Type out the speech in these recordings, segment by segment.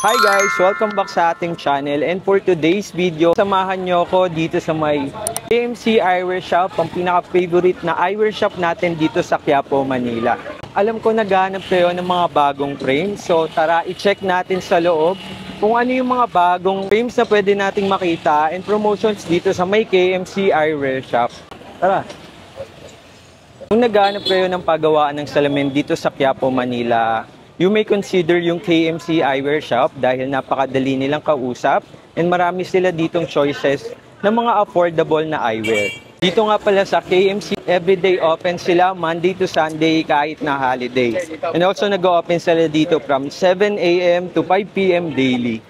Hi guys! Welcome back sa ating channel, and for today's video, samahan nyo ako dito sa may KMC Eyewear Shop, ang pinaka-favorite na eyewear shop natin dito sa Quiapo, Manila. Alam ko naghahanap kayo ng mga bagong frames, so tara i-check natin sa loob kung ano yung mga bagong frames na pwede nating makita and promotions dito sa may KMC Eyewear Shop. Tara! Kung naghahanap kayo ng paggawaan ng salamin dito sa Quiapo, Manila, you may consider yung KMC Eyewear Shop dahil napakadali nilang kausap and marami sila ditong choices ng mga affordable na eyewear. Dito nga pala sa KMC, everyday open sila Monday to Sunday kahit na holiday. And also nag-open sila dito from 7 AM to 5 PM daily.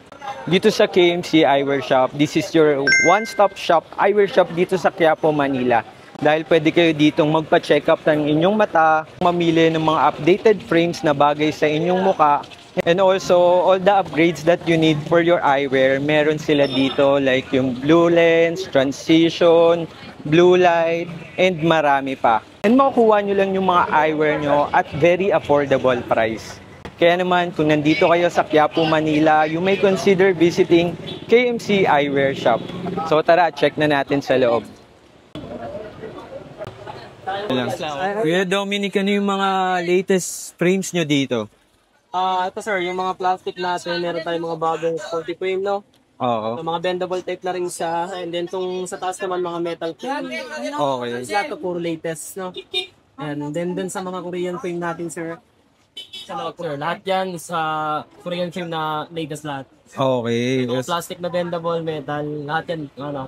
Dito sa KMC Eyewear Shop, this is your one-stop shop eyewear shop dito sa Quiapo, Manila. Dahil pwede kayo ditong magpa-check up ng inyong mata, mamili ng mga updated frames na bagay sa inyong muka, and also all the upgrades that you need for your eyewear. Meron sila dito like yung blue lens, transition, blue light, and marami pa. And makukuha nyo lang yung mga eyewear nyo at very affordable price. Kaya naman, kung nandito kayo sa Quiapo, Manila, you may consider visiting KMC Eyewear Shop. So tara, check na natin sa loob. Kuya Dominic, ano yung mga latest frames nyo dito? Ito sir, yung mga plastic natin, meron tayong mga bagong 40 frame, no? Oo. So, mga bendable type na rin siya. And then itong sa taas naman, mga metal frame. Okay. Lahat to puro latest, no? And then dun sa mga Korean frame natin, sir. Sir, lahat yan sa Korean frame na latest lahat. Okay. So, plastic na bendable, metal, lahat yan,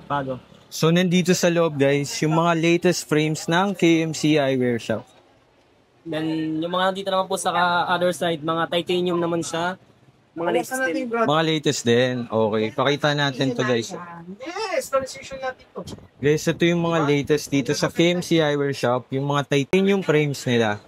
bago. So, nandito sa loob, guys, yung mga latest frames ng KMC Eyewear Shop. Then, yung mga dito naman po sa other side, mga titanium naman siya. Mga latest din. Mga latest din. Okay. Pakita natin to, guys. Yes, transition natin to. Guys, ito yung mga latest dito sa KMC Eyewear Shop. Yung mga titanium frames nila.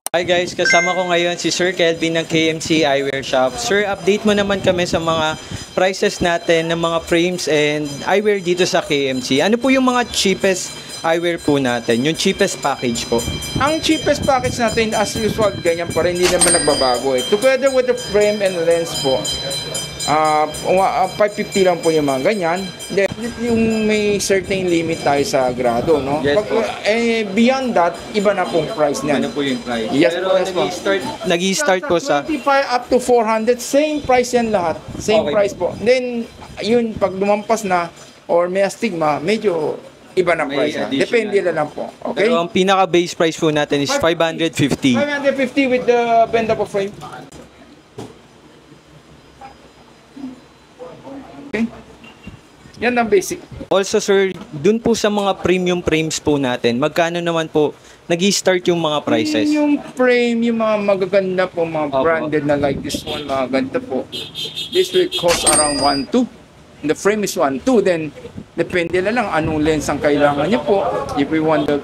Hi guys, kasama ko ngayon si Sir Kelvin ng KMC Eyewear Shop. Sir, update mo naman kami sa mga prices natin ng mga frames and eyewear dito sa KMC. Ano po yung mga cheapest eyewear po natin? Yung cheapest package po? Ang cheapest package natin as usual, ganyan pa rin, hindi naman nagbabago eh. Together with the frame and lens po, 550 lang po yung mga ganyan. Then, yung may certain limit tayo sa grado, no? Yes, beyond that, iba na pong price niyan. Ano po yung price? Yes, pero nag-i-start po sa 25 up to 400, same price yan lahat. Same Okay. price po. Then, yun, pag lumampas na or may astigma, medyo iba na May price na. additional. Depende na lang po. Okay? Pero ang pinaka-base price po natin is 550. 550 with the bendable frame. Okay? Yan ang basic. Also sir, dun po sa mga premium frames po natin, magkano naman po nag-i-start yung mga prices? Yung frame, yung mga magaganda po, mga Opo. branded na like this one, mga ganda po. This will cost around 1.2. The frame is 1.2. Then, depende na lang anong lens ang kailangan niyo po. If you want the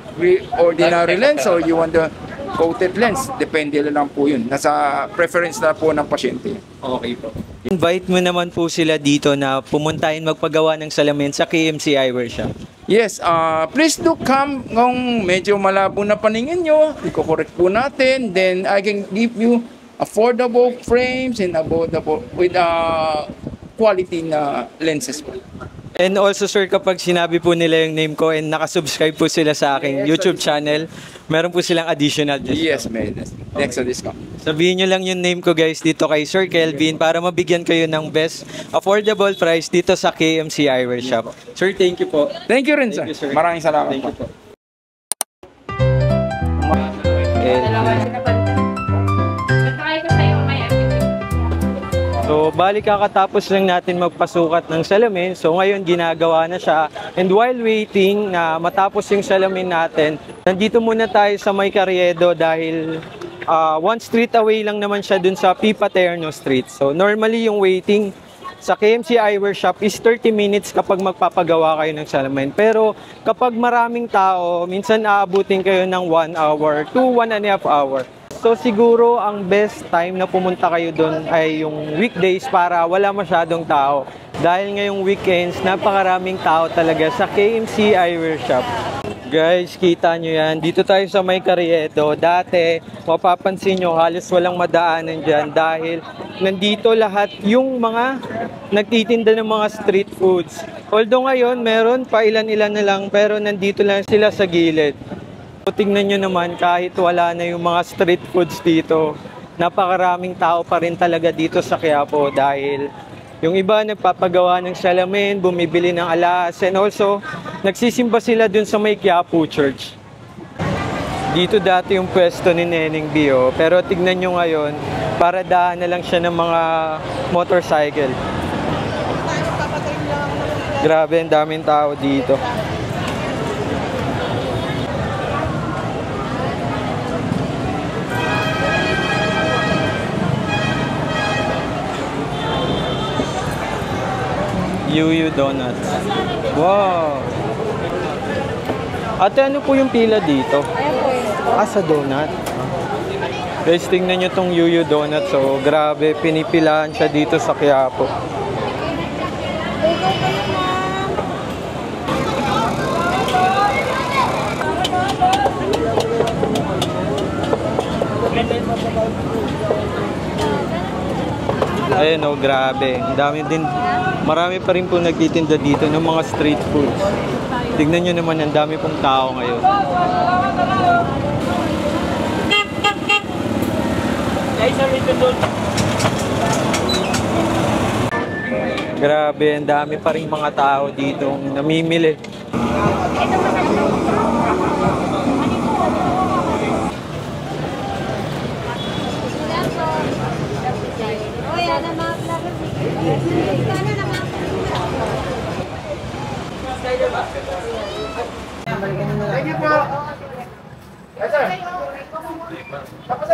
ordinary lens or you want the coated lens, depende na lang po yun. Nasa preference na po ng pasyente. Okay po. Invite mo naman po sila dito na pumuntahin magpagawa ng salamin sa KMC Eyewear Shop. Yes, please do come kung medyo malabo na paningin nyo. I-correct po natin. Then, I can give you affordable frames and affordable with quality na lenses po. And also sir, kapag sinabi po nila yung name ko and nakasubscribe po sila sa aking YouTube channel, meron po silang additional discount. Yes, man. Next on discount. Sabihin nyo lang yung name ko guys dito kay Sir Kelvin para mabigyan kayo ng best affordable price dito sa KMC Eyewear Shop. Sir, thank you po. Thank you rin, sir. Thank you, sir. Maraming salamat Thank you po. po. So, bali kakatapos lang natin magpasukat ng salamin. So, ngayon ginagawa na siya. And while waiting na matapos yung salamin natin, nandito muna tayo sa May Carriedo dahil one street away lang naman siya dun sa P. Paterno Street. So, normally yung waiting sa KMC Eyewear Shop is 30 minutes kapag magpapagawa kayo ng salamin. Pero kapag maraming tao, minsan aabutin kayo ng 1 hour to 1.5 hour. So siguro ang best time na pumunta kayo doon ay yung weekdays para wala masyadong tao. Dahil ngayong weekends, napakaraming tao talaga sa KMC Eyewear Shop. Guys, kita nyo yan. Dito tayo sa May Carriedo. Dati, mapapansin nyo, halos walang madaanan dyan dahil nandito lahat yung mga nagtitinda ng mga street foods. Although ngayon, meron pa ilan-ilan na lang pero nandito lang sila sa gilid. So, tingnan nyo naman, kahit wala na yung mga street foods dito, napakaraming tao pa rin talaga dito sa Quiapo dahil yung iba nagpapagawa ng salamin, bumibili ng alas, and also nagsisimba sila dun sa may Quiapo Church. Dito dati yung pwesto ni Neneng Bio, pero tignan nyo ngayon, para daan na lang siya ng mga motorcycle. Grabe, ang daming tao dito. Yuyu Donuts. Wow! Ate, ano po yung pila dito? Sa donut. Guys, tingnan nyo tong Yuyu Donuts. So, grabe, pinipilahan siya dito sa Quiapo. Ayun o, grabe. Marami pa rin po nagtitinda dito ng mga street foods. Tignan nyo naman, ang dami pong tao ngayon. Grabe, ang dami pa rin mga tao dito namimili. Thank you po. Yes, sir. Tapos.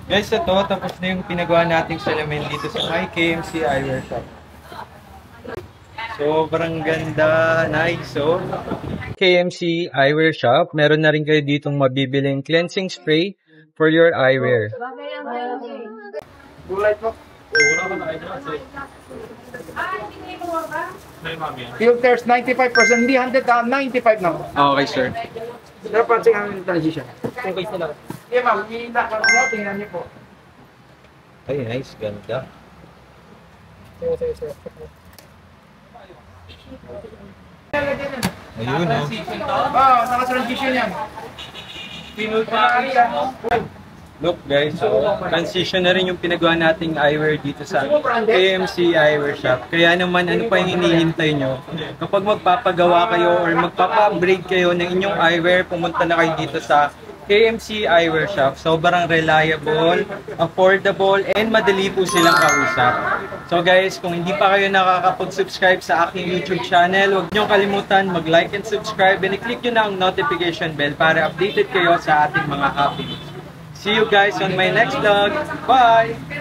Guys, ito, tapos na yung pinagawa nating salamin dito sa my KMC Eyewear Shop. Sobrang ganda, nice. So, KMC Eyewear Shop, meron na rin kayo ditong mabibiling cleansing spray for your eyewear. Gulay po. Filters 95%, hindi 100, 95 na. Okay, sir. Pero pansin kami ng transition. Okay sila. Okay, ma'am, hihila ka niyo, tingnan niyo po. Ay, nice, ganda. Sir. Ayun, no? Naka-transition yan. Look guys, so transition na rin yung pinagawa nating eyewear dito sa KMC Eyewear Shop. Kaya naman, ano pa yung hinihintay nyo? Kapag magpapagawa kayo or magpapa-upgrade kayo ng inyong eyewear, pumunta na kayo dito sa KMC Eyewear Shop. Sobrang reliable, affordable, and madali po silang kausap. So guys, kung hindi pa kayo nakakapag-subscribe sa aking YouTube channel, huwag niyong kalimutan mag-like and subscribe and i-click nyo na ang notification bell para updated kayo sa ating mga happenings. See you guys on my next vlog. Bye!